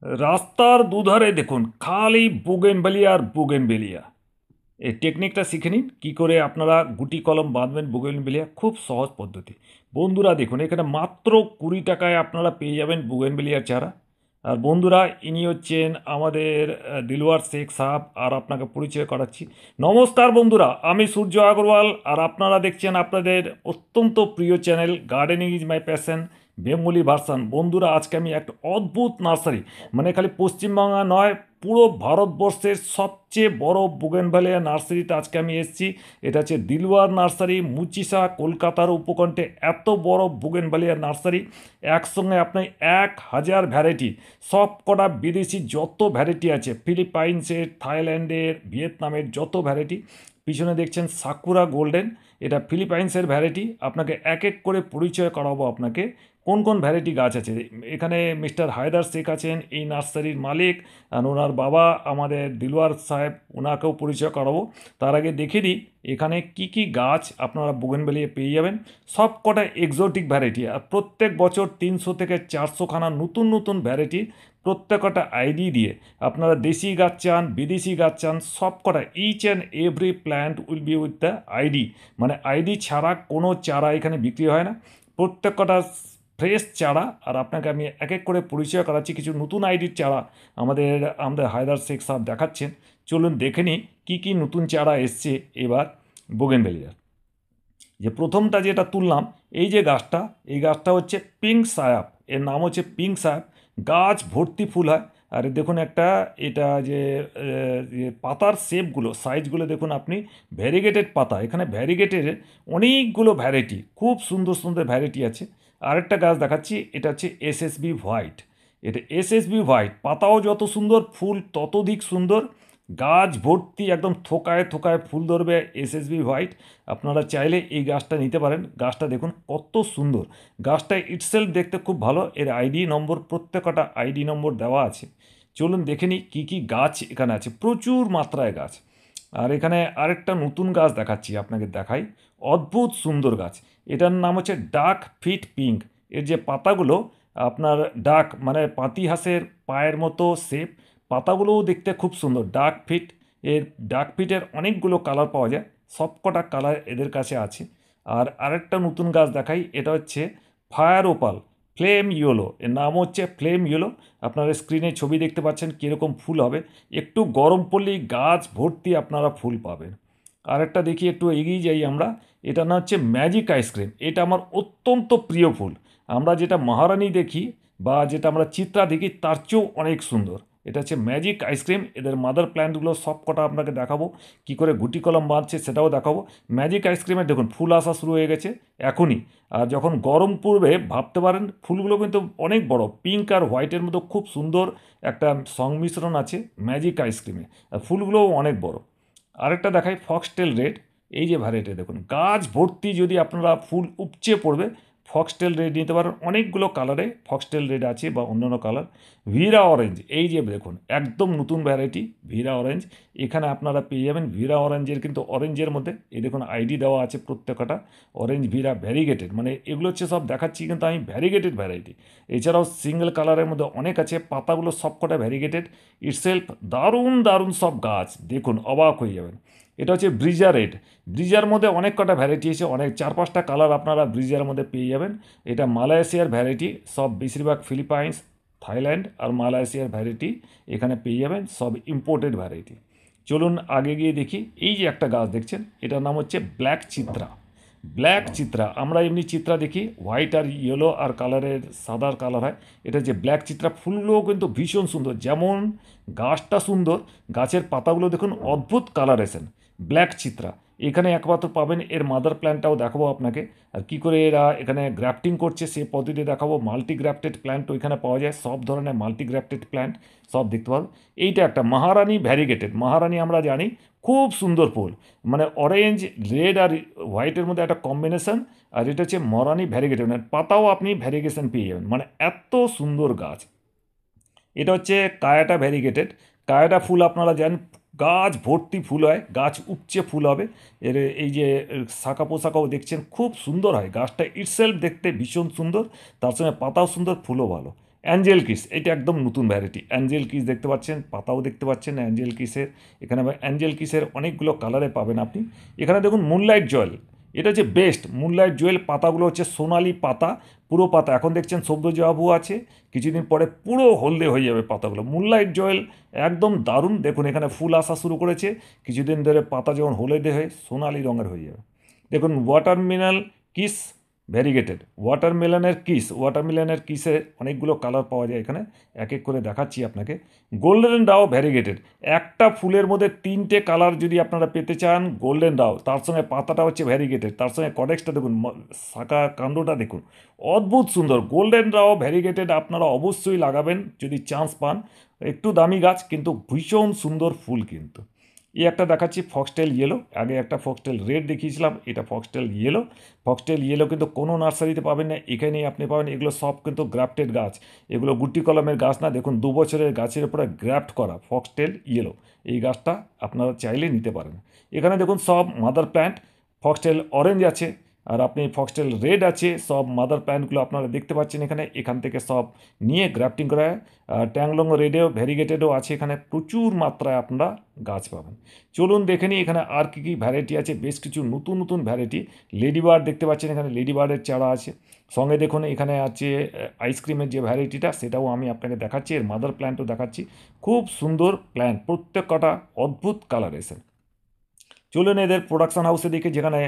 রাস্তার দুধারে দেখুন খালি বুগেনভেলিয়া আর বুগেনভেলিয়া। এই টেকনিকটা শিখে নিন কী করে আপনারা গুটি কলম বাঁধবেন বুগেনভেলিয়া, খুব সহজ পদ্ধতি। বন্ধুরা দেখুন এখানে মাত্র 20 টাকায় আপনারা পেয়ে যাবেন বুগেনভেলিয়ার চারা। আর বন্ধুরা ইনি হচ্ছেন আমাদের দিলওয়ার শেখ সাহাব, আর আপনাকে পরিচয় করাচ্ছি। নমস্কার বন্ধুরা, আমি সূর্য আগরওয়াল, আর আপনারা দেখছেন আপনাদের অত্যন্ত প্রিয় channel gardening is my passion Bengali version. বন্ধুরা আজকে আমি একটা অদ্ভুত নার্সারি, মানে খালি পশ্চিমবাংলা নয়, পুরো ভারতবর্ষের সবচেয়ে বড় বুগেনভেলিয়া নার্সারিতে আজকে আমি এসেছি। এটা হচ্ছে দিলওয়ার নার্সারি, মুচিসা, কলকাতার উপকণ্ঠে। এত বড় বুগেনভেলিয়া নার্সারি, একসঙ্গে আপনি 1000 ভ্যারাইটি, সব কটা বিদেশি যত ভ্যারাইটি আছে, ফিলিপাইন্সের, থাইল্যান্ডের, ভিয়েতনামের যত ভ্যারাইটি। পিছনে দেখছেন সাকুরা গোল্ডেন, এটা ফিলিপাইন্সের ভ্যারাইটি। আপনাকে এক এক করে পরিচয় করাবো আপনাকে কোন কোন ভ্যারাইটি গাছ আছে। এখানে মিস্টার হায়দার শেখ আছেন, এই নার্সারির মালিক, আর ওনার বাবা আমাদের দিলওয়ার সাহেব, ওনাকেও পরিচয় করাবো। তার আগে দেখে দিই এখানে কি কি গাছ আপনারা বুগেনভেলিয়া পেয়ে যাবেন। সব কটা এক্সোটিক ভ্যারাইটি, আর প্রত্যেক বছর 300 থেকে 400 খানা নতুন নতুন ভ্যারাইটি, প্রত্যেকটা আইডি দিয়ে আপনারা দেশি গাছ চান, বিদেশি গাছ চান, সব কটা each and every plant will be with the ID. মানে আইডি ছাড়া কোনো চারা এখানে বিক্রি হয় না, প্রত্যেকটা ফ্রেশ চারা। আর আপনাকে আমি এক এক করে পরিচয় করাচ্ছি কিছু নতুন আইডির চারা আমাদের আমাদের হায়দার শেখ সাহেব দেখাচ্ছেন। চলুন দেখে নিই কী কী নতুন চারা এসছে এবার বুগেনভেলিয়ার। যে প্রথমটা যেটা তুললাম, এই যে গাছটা, এই গাছটা হচ্ছে পিঙ্ক সায়াপ, এর নাম হচ্ছে পিঙ্ক সায়াপ। গাছ ভর্তি ফুল হয়। আর দেখুন একটা, এটা যে পাতার শেপগুলো, সাইজগুলো দেখুন আপনি, ভ্যারিগেটেড পাতা, এখানে ভ্যারিগেটেড অনেকগুলো ভ্যারাইটি, খুব সুন্দর সুন্দর ভ্যারাইটি আছে। আরেকটা গাছ দেখাচ্ছি, এটা হচ্ছে এসএসবি হোয়াইট। এটা এসএসবি হোয়াইট, পাতাও যত সুন্দর, ফুল ততোধিক সুন্দর। গাছ ভর্তি একদম থোকায় থোকায় ফুল ধরবে এসএসবি হোয়াইট। আপনারা চাইলে এই গাছটা নিতে পারেন। গাছটা দেখুন কত সুন্দর, গাছটা ইটসেলফ দেখতে খুব ভালো। এর আইডি নম্বর, প্রত্যেকটা আইডি নম্বর দেওয়া আছে। চলুন দেখে নিই কী কী গাছ এখানে আছে, প্রচুর মাত্রায় গাছ। আর এখানে আরেকটা নতুন গাছ দেখাচ্ছি, আপনাকে দেখাই, অদ্ভুত সুন্দর গাছ। এটার নাম হচ্ছে ডাক ফিট পিঙ্ক। এর যে পাতাগুলো আপনার ডাক, মানে পাতি হাঁসের পায়ের মতো শেপ, পাতাগুলোও দেখতে খুব সুন্দর। ডাক ফিট, এর ডাক ফিটের অনেকগুলো কালার পাওয়া যায়, সবকটা কালার এদের কাছে আছে। আর আরেকটা নতুন গাছ দেখাই, এটা হচ্ছে ফায়ার ওপাল ফ্লেম ইয়েলো, এর নাম হচ্ছে ফ্লেম ইয়েলো। আপনারা স্ক্রিনে ছবি দেখতে পাচ্ছেন কীরকম ফুল হবে, একটু গরম পড়লেই গাছ ভর্তি আপনারা ফুল পাবেন। আরেকটা দেখি, একটু এগিয়ে যাই আমরা, এটা না হচ্ছে ম্যাজিক আইসক্রিম। এটা আমার অত্যন্ত প্রিয় ফুল। আমরা যেটা মহারানী দেখি বা যেটা আমরা চিত্রা দেখি তার চেয়েও অনেক সুন্দর। এটা হচ্ছে ম্যাজিক আইসক্রিম। এদের মাদার প্ল্যান্টগুলো সব কটা আপনাকে দেখাবো, কী করে গুটি কলম বাঁধছে সেটাও দেখাবো। ম্যাজিক আইসক্রিমের দেখুন ফুল আসা শুরু হয়ে গেছে এখনই। আর যখন গরম পড়বে ভাবতে পারেন, ফুলগুলো কিন্তু অনেক বড়, পিঙ্ক আর হোয়াইটের মতো খুব সুন্দর একটা সংমিশ্রণ আছে ম্যাজিক আইসক্রিমে। আর ফুলগুলোও অনেক বড়। আরেকটা দেখাই, ফক্সটেল রেড। এই যে ভ্যারাইটি দেখুন, গাছ ভর্তি, যদি আপনারা ফুল উপচে পড়বে, ফক্সটেল রেড নিতে পারেন। অনেকগুলো কালারে ফক্সটেল রেড আছে বা অন্যান্য কালার। ভিরা অরেঞ্জ, এই যে দেখুন একদম নতুন ভ্যারাইটি ভিরা অরেঞ্জ। এখানে আপনারা পেয়ে যাবেন ভিরা অরেঞ্জের, কিন্তু অরেঞ্জের মধ্যে এই দেখুন আইডি দেওয়া আছে প্রত্যেকটা। অরেঞ্জ ভিরা ভ্যারিগেটেড, মানে এগুলো হচ্ছে সব দেখাচ্ছি কিন্তু আমি ভ্যারিগেটেড ভ্যারাইটি। এছাড়াও সিঙ্গেল কালারের মধ্যে অনেক আছে, পাতাগুলো সবকটা ভ্যারিগেটেড। ইটসেলফ দারুণ দারুণ সব গাছ, দেখুন অবাক হয়ে যাবেন। এটা হচ্ছে ব্রিজা রেড। ব্রিজার মধ্যে অনেক কটা ভ্যারাইটি আছে, অনেক 4-5টা কালার আপনারা ব্রিজার মধ্যে পেয়ে যাবেন। এটা মালয়েশিয়ার ভ্যারাইটি, সব বেশিরভাগ ফিলিপাইন্স, থাইল্যান্ড আর মালয়েশিয়ার ভ্যারাইটি এখানে পেয়ে যাবেন, সব ইম্পোর্টেড ভ্যারাইটি। চলুন আগে গিয়ে দেখি, এই যে একটা গাছ দেখছেন, এটার নাম হচ্ছে ব্ল্যাক চিত্রা। ব্ল্যাক চিত্রা, আমরা এমনি চিত্রা দেখি হোয়াইট আর ইয়েলো আর কালারের, সাদার কালার হয়। এটা যে ব্ল্যাক চিত্রা, ফুলগুলোও কিন্তু ভীষণ সুন্দর, যেমন গাছটা সুন্দর, গাছের পাতাগুলো দেখুন অদ্ভুত কালারেশন। ব্ল্যাক চিত্রা এখানে একমাত্র পাবেন। এর মাদার প্ল্যান্টটাও দেখাবো আপনাকে, আর কি করে এরা এখানে গ্রাফটিং করছে সে পদ্ধতি দেখাবো। মাল্টি গ্রাফটেড প্ল্যান্ট ওইখানে পাওয়া যায়, সব ধরনের মাল্টি গ্রাফটেড প্ল্যান্ট সব দেখতে পাবো। এইটা একটা মহারানী ভ্যারিগেটেড। মহারানী আমরা জানি খুব সুন্দর ফুল, মানে অরেঞ্জ রেড আর হোয়াইটের মধ্যে একটা কম্বিনেশন। আর এটা হচ্ছে মহারানী ভ্যারিগেটেড, মানে পাতাও আপনি ভ্যারিগেশন পেয়ে যাবেন, মানে এত সুন্দর গাছ। এটা হচ্ছে কায়াটা ভ্যারিগেটেড। কায়াটা ফুল আপনারা জানেন গাছ ভর্তি ফুল হয়, গাছ উপচে ফুল হবে। এর এই যে শাখা পোশাকাও দেখছেন খুব সুন্দর হয়, গাছটা ইটসেলফ দেখতে ভীষণ সুন্দর, তার সঙ্গে পাতাও সুন্দর, ফুলও ভালো। অ্যাঞ্জেল কিস, এটা একদম নতুন ভ্যারাইটি। অ্যাঞ্জেল কিস দেখতে পাচ্ছেন, পাতাও দেখতে পাচ্ছেন অ্যাঞ্জেল কিসের। এখানে আবার অ্যাঞ্জেল কিসের অনেকগুলো কালারে পাবেন আপনি। এখানে দেখুন মুনলাইট জয়েল, এটা হচ্ছে বেস্ট মুনলাইট জুয়েল। পাতাগুলো হচ্ছে সোনালি পাতা, পুরো পাতা। এখন দেখছেন সবুজ আবু আছে, কিছুদিন পরে পুরো হলদে হয়ে যাবে পাতাগুলো। মুনলাইট জয়েল একদম দারুণ। দেখুন এখানে ফুল আসা শুরু করেছে, কিছুদিন ধরে পাতা যখন হলদে হয়ে সোনালি রঙের হয়ে যাবে। দেখুন ওয়াটারমেলন কিস ভ্যারিগেটেড, ওয়াটারমেলনের কিসে অনেকগুলো কালার পাওয়া যায় এখানে, এক এক করে দেখাচ্ছি আপনাকে। গোল্ডেন ডাও ভ্যারিগেটেড, একটা ফুলের মধ্যে 3টে কালার যদি আপনারা পেতে চান, গোল্ডেন ডাও, তার সঙ্গে পাতাটা হচ্ছে ভ্যারিগেটেড, তার সঙ্গে কডেক্সটা দেখুন, শাখা কাণ্ডটা দেখুন, অদ্ভুত সুন্দর। গোল্ডেন ডাও ভ্যারিগেটেড আপনারা অবশ্যই লাগাবেন যদি চান্স পান। একটু দামি গাছ কিন্তু ভীষণ সুন্দর ফুল কিন্তু। এই একটা দেখাচ্ছি ফক্সটেল ইয়েলো, আগে একটা ফক্সটেল রেড দেখিয়েছিলাম, এটা ফক্সটেল ইয়েলো। ফক্সটেল ইয়েলো কিন্তু কোনো নার্সারিতে পাবেন না, এখানেই আপনি পাবেন। এগুলো সব কিন্তু গ্রাফটেড গাছ, এগুলো গুটি কলমের গাছ না। দেখুন 2 বছরের গাছের উপরে গ্রাফট করা ফক্সটেল ইয়েলো, এই গাছটা আপনারা চাইলে নিতে পারেন। এখানে দেখুন সব মাদার প্ল্যান্ট, ফক্সটেল অরেঞ্জ আছে, আর আপনি ফক্সটেল রেড আছে, সব মাদার প্ল্যান্টগুলো আপনারা দেখতে পাচ্ছেন এখানে। এখান থেকে সব নিয়ে গ্রাফটিং করা হয়। ট্যাংলং রেডেও ভ্যারিগেটেডও আছে, এখানে প্রচুর মাত্রায় আপনারা গাছ পাবেন। চলুন দেখে নিই এখানে আর কী কী ভ্যারাইটি আছে। বেশ কিছু নতুন নতুন ভ্যারাইটি। লেডিবার্ড দেখতে পাচ্ছেন এখানে, লেডিবার্ডের চারা আছে। সঙ্গে দেখুন এখানে আছে আইসক্রিমের যে ভ্যারাইটিটা, সেটাও আমি আপনাকে দেখাচ্ছি, এর মাদার প্ল্যান্টও দেখাচ্ছি। খুব সুন্দর প্ল্যান্ট, প্রত্যেক কটা অদ্ভুত কালারেশন। চলুন এদের প্রোডাকশন হাউসে দেখে, যেখানে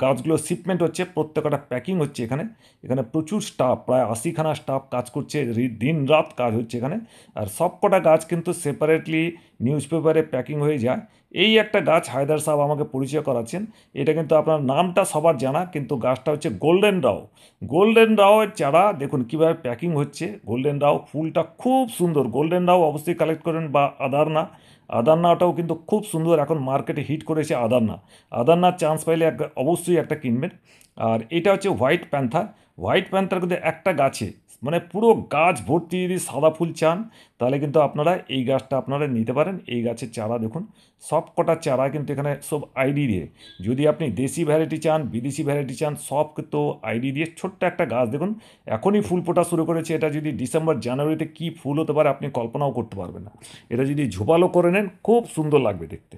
গাছগুলো শিপমেন্ট হচ্ছে, প্রত্যেকটা প্যাকিং হচ্ছে এখানে। এখানে প্রচুর স্টাফ, প্রায় 80খানা স্টাফ কাজ করছে, দিন রাত কাজ হচ্ছে এখানে। আর সব কটা গাছ কিন্তু সেপারেটলি নিউজ পেপারে প্যাকিং হয়ে যায়। এই একটা গাছ হায়দার সাহেব আমাকে পরিচয় করাচ্ছেন, এটা কিন্তু আপনার নামটা সবার জানা, কিন্তু গাছটা হচ্ছে গোল্ডেন রাও। গোল্ডেন রাওয়ের চারা দেখুন কীভাবে প্যাকিং হচ্ছে। গোল্ডেন রাও ফুলটা খুব সুন্দর, গোল্ডেন রাও অবশ্যই কালেক্ট করেন, বা আদারনা, আদারনাটাও কিন্তু খুব সুন্দর, এখন মার্কেটে হিট করেছে আদারনা। আদারনার চান্স পাইলে অবশ্যই একটা কিনবেন। আর এটা হচ্ছে হোয়াইট প্যান্থার। হোয়াইট প্যান্থার কিন্তু একটা গাছে, মানে পুরো গাছ ভর্তি যদি সাদা ফুল চান, তাহলে কিন্তু আপনারা এই গাছটা আপনারা নিতে পারেন। এই গাছের চারা দেখুন, সব কটা চারা কিন্তু এখানে সব আইডি দিয়ে। যদি আপনি দেশি ভ্যারাইটি চান, বিদেশি ভ্যারাইটি চান, সব কিন্তু আইডি দিয়ে। ছোট্ট একটা গাছ দেখুন, এখনই ফুল ফোটা শুরু করেছে। এটা যদি ডিসেম্বর জানুয়ারিতে কী ফুল হতে পারে আপনি কল্পনাও করতে পারবেন না। এটা যদি ঝোপালো করে নেন খুব সুন্দর লাগবে দেখতে।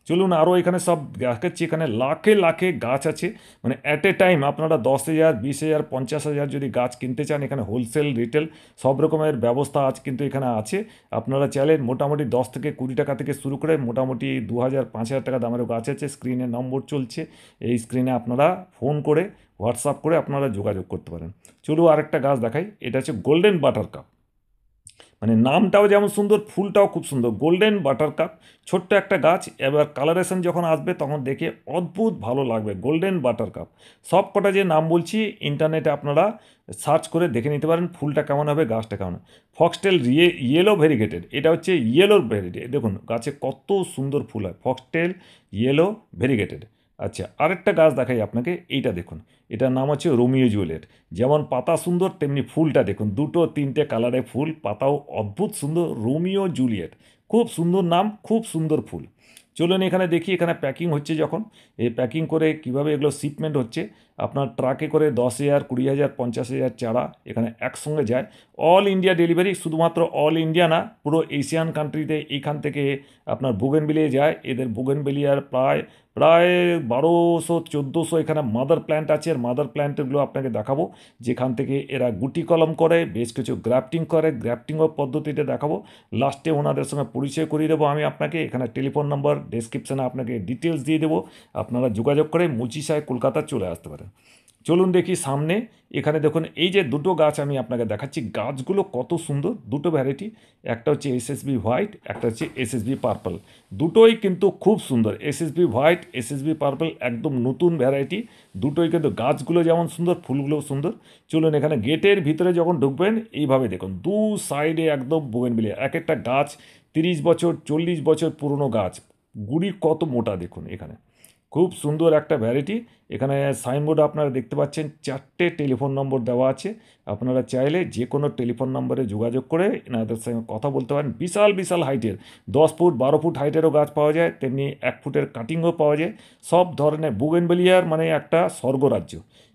চলুন আরও এখানে সব দেখাচ্ছি। এখানে লাখে লাখে গাছ আছে, মানে অ্যাট এ টাইম আপনারা 10,000, 20,000, 50,000 যদি গাছ কিনতে চান, এখানে হোলসেল রিটেল সব রকমের ব্যবস্থা আজ কিন্তু এখানে আছে। আপনারা চাইলে মোটামুটি 10 থেকে 20 টাকা থেকে শুরু করে মোটামুটি 2,000, 5,000 টাকা দামেরও গাছ আছে। স্ক্রিনে নম্বর চলছে, এই স্ক্রিনে আপনারা ফোন করে, হোয়াটসঅ্যাপ করে আপনারা যোগাযোগ করতে পারেন। চলুন আরেকটা গাছ দেখাই, এটা হচ্ছে গোল্ডেন বাটার কাপ। মানে নামটাও যেমন সুন্দর, ফুলটাও খুব সুন্দর, গোল্ডেন বাটার কাপ। ছোট্ট একটা গাছ, এবার কালারেশন যখন আসবে তখন দেখে অদ্ভুত ভালো লাগবে। গোল্ডেন বাটার কাপ, সব কটা যে নাম বলছি ইন্টারনেটে আপনারা সার্চ করে দেখে নিতে পারেন ফুলটা কেমন হবে, গাছটা কেমন হবে। ফক্সটেল ইয়েলো ভেরিগেটেড, এটা হচ্ছে ইয়েলোর ভেরিগেটেড। দেখুন গাছে কত সুন্দর ফুল হয়, ফক্সটেল ইয়েলো ভেরিগেটেড। আচ্ছা আরেকটা গাছ দেখাই আপনাকে, এইটা দেখুন, এটার নাম হচ্ছে রোমিও জুয়েলেট। যেমন পাতা সুন্দর তেমনি ফুলটা দেখুন, 2-3টে কালারে ফুল, পাতাও অদ্ভুত সুন্দর, রোমিও জুলিয়েট। খুব সুন্দর নাম, খুব সুন্দর ফুল। চলুন এখানে দেখি, এখানে প্যাকিং হচ্ছে যখন, এই প্যাকিং করে কিভাবে এগুলো শিপমেন্ট হচ্ছে। আপনার ট্রাকে করে 10,000, 20,000, 50,000 চারা এখানে একসঙ্গে যায়। অল ইন্ডিয়া ডেলিভারি, শুধুমাত্র অল ইন্ডিয়া না, পুরো এশিয়ান কান্ট্রিতে এইখান থেকে আপনার বুগেনভিলিয়া যায়। এদের বুগেনভিলিয়ার প্রায় প্রায় 1200-1400 এখানে মাদার প্ল্যান্ট আছে। আর মাদার প্ল্যান্টগুলো আপনাকে দেখাবো, যেখান থেকে এরা গুটি কলম করে, বেশ কিছু গ্রাফটিং করে, গ্রাফটিংও পদ্ধতিতে দেখাবো। লাস্টে ওনাদের সঙ্গে পরিচয় করিয়ে দেবো আমি আপনাকে। এখানে টেলিফোন নাম্বার ডেসক্রিপশানে আপনাকে ডিটেলস দিয়ে দেবো, আপনারা যোগাযোগ করে মুচিসায় কলকাতা চলে আসতে পারেন। চলুন দেখি সামনে, এখানে দেখুন এই যে দুটো গাছ আমি আপনাকে দেখাচ্ছি, গাছগুলো কত সুন্দর, দুটো ভ্যারাইটি। একটা হচ্ছে এসএসবি হোয়াইট, একটা হচ্ছে এসএসবি পার্পল। দুটোই কিন্তু খুব সুন্দর, এসএসবি হোয়াইট, এসএসবি পার্পল, একদম নতুন ভ্যারাইটি। দুটোই কিন্তু গাছগুলো যেমন সুন্দর, ফুলগুলোও সুন্দর। চলুন এখানে গেটের ভিতরে যখন ঢুকবেন, এইভাবে দেখুন দু সাইডে একদম বোগেনভিলিয়া, এক একটা গাছ 30 বছর 40 বছর পুরনো গাছ, গুড়ি কত মোটা দেখুন এখানে। খুব সুন্দর একটা ভ্যারাইটি। এখানে সাইনবোর্ড আপনারা দেখতে পাচ্ছেন, 4টে টেলিফোন নম্বর দেওয়া আছে। আপনারা চাইলে যে কোনো টেলিফোন নম্বরে যোগাযোগ করে এনাদের সঙ্গে কথা বলতে পারেন। বিশাল বিশাল হাইটের, 10 ফুট 12 ফুট হাইটেরও গাছ পাওয়া যায়, তেমনি 1 ফুটের কাটিংও পাওয়া যায়। সব ধরনের বুগেনভেলিয়ার মানে একটা স্বর্গরাজ্য।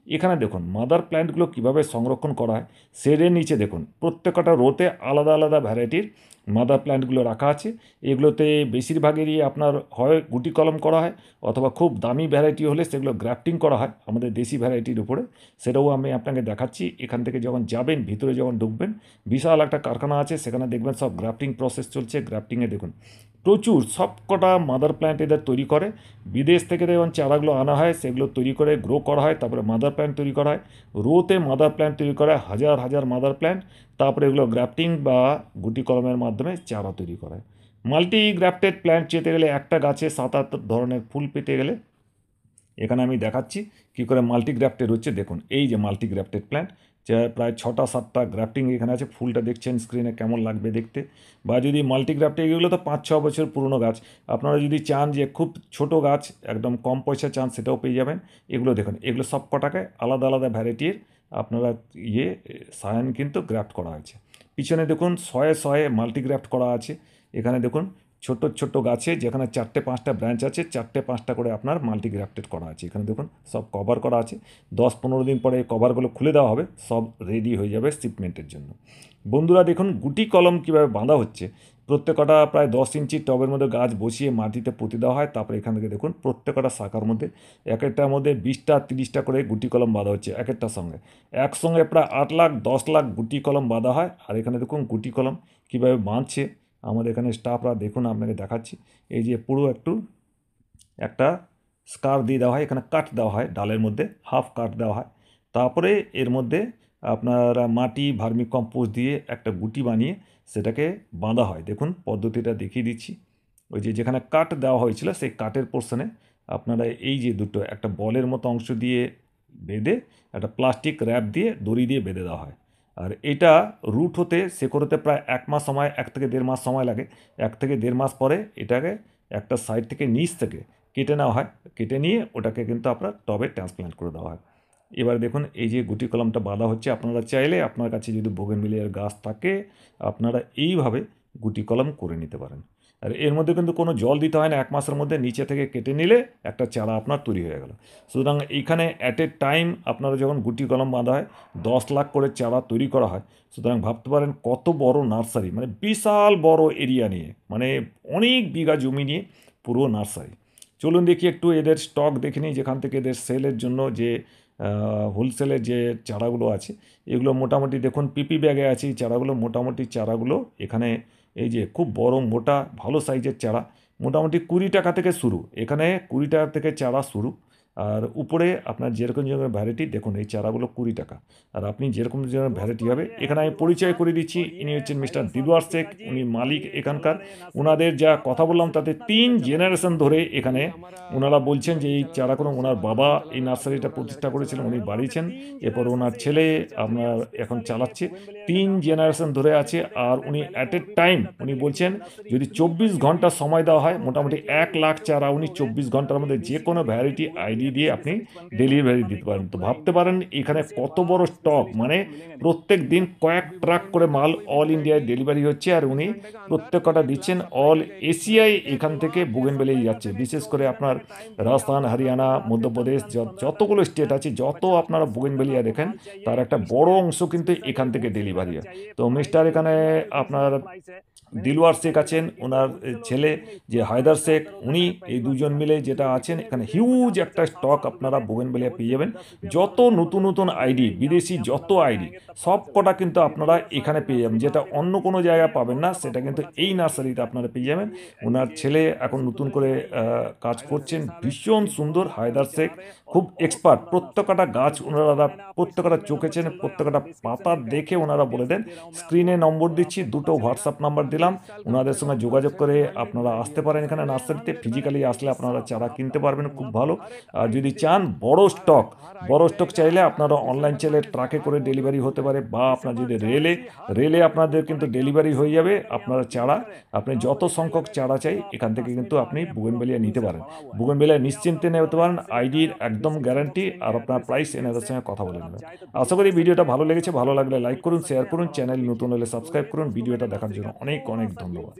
এখানে দেখুন মাদার প্ল্যান্টগুলো কীভাবে সংরক্ষণ করা হয়। শেডের নিচে দেখুন প্রত্যেকটা রোতে আলাদা আলাদা ভ্যারাইটির মাদার প্ল্যান্টগুলো রাখা আছে। এগুলোতে বেশিরভাগেরই আপনার হয় গুটি কলম করা হয়, অথবা খুব দামি ভ্যারাইটি হলে সেগুলো গ্রাফটিং করা হয় আমাদের দেশি ভ্যারাইটির উপরে। সেটাও আমি আপনাকে দেখাচ্ছি। এখান থেকে যখন যাবেন, ভিতরে যখন ঢুকবেন, বিশাল একটা কারখানা আছে, সেখানে দেখবেন সব গ্রাফটিং প্রসেস চলছে। গ্রাফটিংয়ে দেখুন প্রচুর সব কটা মাদার প্ল্যান্ট এদের তৈরি করে। বিদেশ থেকে যখন চারাগুলো আনা হয় সেগুলো তৈরি করে গ্রো করা হয়, তারপরে মাদার প্ল্যান্ট তৈরি করা হয়। রোতে মাদার প্ল্যান্ট তৈরি করা হয়, হাজার হাজার মাদার প্ল্যান্ট। তারপরে এগুলো গ্রাফটিং বা গুটি কলমের মাধ্যমে চারা তৈরি করা হয়। মাল্টি গ্রাফটেড প্ল্যান্ট চেতে গেলে একটা গাছে 7-8 ধরনের ফুল পেতে গেলে এখানে আমি দেখাচ্ছি কী করে মাল্টি গ্রাফটেড হচ্ছে। দেখুন এই যে মাল্টি গ্রাফটেড প্ল্যান্ট, যা প্রায় 6টা-7টা গ্রাফটিং এখানে আছে। ফুলটা দেখছেন স্ক্রিনে কেমন লাগবে দেখতে। বা যদি মাল্টি গ্রাফটিং, এগুলো তো 5-6 বছর পুরনো গাছ। আপনারা যদি চান যে খুব ছোট গাছ একদম কম পয়সা চান, সেটাও পেয়ে যাবেন। এগুলো দেখুন, এগুলো সব কটাকে আলাদা আলাদা ভ্যারাইটির আপনারা সায়ান কিন্তু গ্রাফট করা হয়েছে। পিছনে দেখুন শয়ে শয়ে মাল্টি গ্রাফট করা আছে। এখানে দেখুন ছোট ছোট গাছে যেখানে 4-5টা ব্রাঞ্চ আছে, 4-5টা করে আপনার মাল্টি গ্রাফটেড করা আছে। এখানে দেখুন সব কভার করা আছে। 10-15 দিন পরে এই কভারগুলো খুলে দেওয়া হবে, সব রেডি হয়ে যাবে শিপমেন্টের জন্য। বন্ধুরা দেখুন গুটি কলম কীভাবে বাঁধা হচ্ছে। প্রত্যেকটা প্রায় 10 ইঞ্চি টবের মধ্যে গাছ বসিয়ে মাটিতে পুঁতে দেওয়া হয়। তারপরে এখান থেকে দেখুন প্রত্যেকটা শাখার মধ্যে এক একটার মধ্যে 20টা-30টা করে গুটি কলম বাঁধা হচ্ছে এক একটার সঙ্গে। একসঙ্গে প্রায় 8 লাখ 10 লাখ গুটি কলম বাঁধা হয়। আর এখানে দেখুন গুটি কলম কীভাবে বাঁধছে আমাদের এখানে স্টাফরা, দেখুন আপনাকে দেখাচ্ছি। এই যে পুরো একটা স্কার দিয়ে দেওয়া হয়, এখানে কাট দেওয়া হয়, ডালের মধ্যে হাফ কাট দেওয়া হয়। তারপরে এর মধ্যে আপনারা মাটি ভার্মি কম্পোস্ট দিয়ে একটা গুটি বানিয়ে সেটাকে বাঁধা হয়। দেখুন পদ্ধতিটা দেখিয়ে দিচ্ছি। ওই যে যেখানে কাট দেওয়া হয়েছিল সেই কাটের পোর্শনে আপনারা এই যে দুটো একটা বলের মতো অংশ দিয়ে বেঁধে একটা প্লাস্টিক র্যাপ দিয়ে দড়ি দিয়ে বেঁধে দেওয়া হয়। আর এটা রুট হতে শেকড় হতে প্রায় 1 মাস সময়, 1 থেকে 1.5 মাস সময় লাগে। 1 থেকে 1.5 মাস পরে এটাকে একটা সাইড থেকে নিচ থেকে কেটে নেওয়া হয়। কেটে নিয়ে ওটাকে কিন্তু আপনার টবে ট্রান্সপ্ল্যান্ট করে দেওয়া হয়। এবার দেখুন এই যে গুটি কলমটা বাঁধা হচ্ছে। আপনারা চাইলে আপনার কাছে যদি বোগেনভিলিয়ার গাছ থাকে, আপনারা এইভাবে গুটি কলম করে নিতে পারেন। আর এর মধ্যে কিন্তু কোনো জল দিতে হয় না। 1 মাসের মধ্যে নিচে থেকে কেটে নিলে একটা চারা আপনার তৈরি হয়ে গেল। সুতরাং এইখানে অ্যাট এ টাইম আপনারা যখন গুটি কলম বাঁধা হয় 10 লাখ করে চারা তৈরি করা হয়। সুতরাং ভাবতে পারেন কত বড় নার্সারি, মানে বিশাল বড় এরিয়া নিয়ে, মানে অনেক বিঘা জমি নিয়ে পুরো নার্সারি। চলুন দেখি একটু এদের স্টক দেখে নিই, যেখান থেকে এদের সেলের জন্য যে হোলসেলের যে চারাগুলো আছে এগুলো মোটামুটি দেখুন পিপি ব্যাগে আছে এই চারাগুলো। মোটামুটি চারাগুলো এখানে এই যে খুব বড় মোটা ভালো সাইজের চারা মোটামুটি 20 টাকা থেকে শুরু। এখানে 20 টাকা থেকে চারা শুরু। আর উপরে আপনার যেরকম যেরকম ভ্যারাইটি দেখুন এই চারাগুলো 20 টাকা। আর আপনি যেরকম যেরকম ভ্যারাইটি হবে, এখানে আমি পরিচয় করে দিচ্ছি। ইনি হচ্ছেন মিস্টার দিলওয়ার শেখ, উনি মালিক এখানকার। ওনাদের যা কথা বললাম তাতে 3 জেনারেশন ধরে এখানে ওনারা বলছেন যে এই চারাগুলো ওনার বাবা এই নার্সারিটা প্রতিষ্ঠা করেছিলেন, উনি বাড়িয়েছেন। এরপর ওনার ছেলে আপনার এখন চালাচ্ছে। 3 জেনারেশন ধরে আছে। আর উনি অ্যাট এ টাইম উনি বলছেন যদি 24 ঘন্টা সময় দেওয়া হয় মোটামুটি 1 লাখ চারা উনি 24 ঘন্টার মধ্যে যে কোনো ভ্যারাইটি আইডি দিয়ে আপনি ডেলিভারি দিতে পারেন। তো ভাবতে পারেন এখানে কত বড় স্টক, মানে প্রত্যেক দিন কয়েক ট্রাক করে মাল অল ইন্ডিয়ায় ডেলিভারি হচ্ছে। আর উনি প্রত্যেকটা দিচ্ছেন অল এশিয়ায়। এখান থেকে বোগেনভেলিয়া যাচ্ছে, বিশেষ করে আপনার রাজস্থান, হরিয়ানা, মধ্যপ্রদেশ যতগুলো স্টেট আছে, যত আপনারা বোগেনভেলিয়া দেখেন তার একটা বড় অংশ কিন্তু এখান থেকে ডেলিভারি হয়। তো মিস্টার এখানে আপনার দিলওয়ার শেখ আছেন, ওনার ছেলে যে হায়দার শেখ, উনি এই দুজন মিলে যেটা আছেন এখানে হিউজ একটা স্টক আপনারা বোগেনভেলিয়া পেয়ে যাবেন। যত নতুন নতুন আইডি, বিদেশি যত আইডি সব কটা কিন্তু আপনারা এখানে পেয়ে যাবেন। যেটা অন্য কোনো জায়গায় পাবেন না সেটা কিন্তু এই নার্সারিতে আপনারা পেয়ে যাবেন। ওনার ছেলে এখন নতুন করে কাজ করছেন, ভীষণ সুন্দর। হায়দার শেখ খুব এক্সপার্ট। প্রত্যেকটা গাছ ওনারা প্রত্যেকটা চোখেছেন, প্রত্যেকটা পাতা দেখে ওনারা বলে দেন। স্ক্রিনে নম্বর দিচ্ছি, দুটো হোয়াটসঅ্যাপ নাম্বার দিলাম, ওনাদের সঙ্গে যোগাযোগ করে আপনারা আসতে পারেন এখানে নার্সারিতে। ফিজিক্যালি আসলে আপনারা চারা কিনতে পারবেন খুব ভালো। আর যদি চান বড় স্টক চাইলে আপনারা অনলাইন চাইলে ট্রাকে করে ডেলিভারি হতে পারে, বা আপনার যদি রেলে আপনাদের কিন্তু ডেলিভারি হয়ে যাবে। আপনারা চারা আপনি যত সংখ্যক চারা চাই এখান থেকে কিন্তু আপনি বোগেনভেলিয়া নিতে পারেন। বোগেনভেলিয়া নিশ্চিন্তে নিতে পারেন, আইডির একদম গ্যারান্টি। আর আপনার প্রাইস এনাদের সঙ্গে কথা বলে নেবেন। আশা করি ভিডিওটা ভালো লেগেছে। ভালো লাগলে লাইক করুন, শেয়ার করুন, চ্যানেল নতুন হলে সাবস্ক্রাইব করুন। ভিডিওটা দেখার জন্য অনেক অনেক ধন্যবাদ।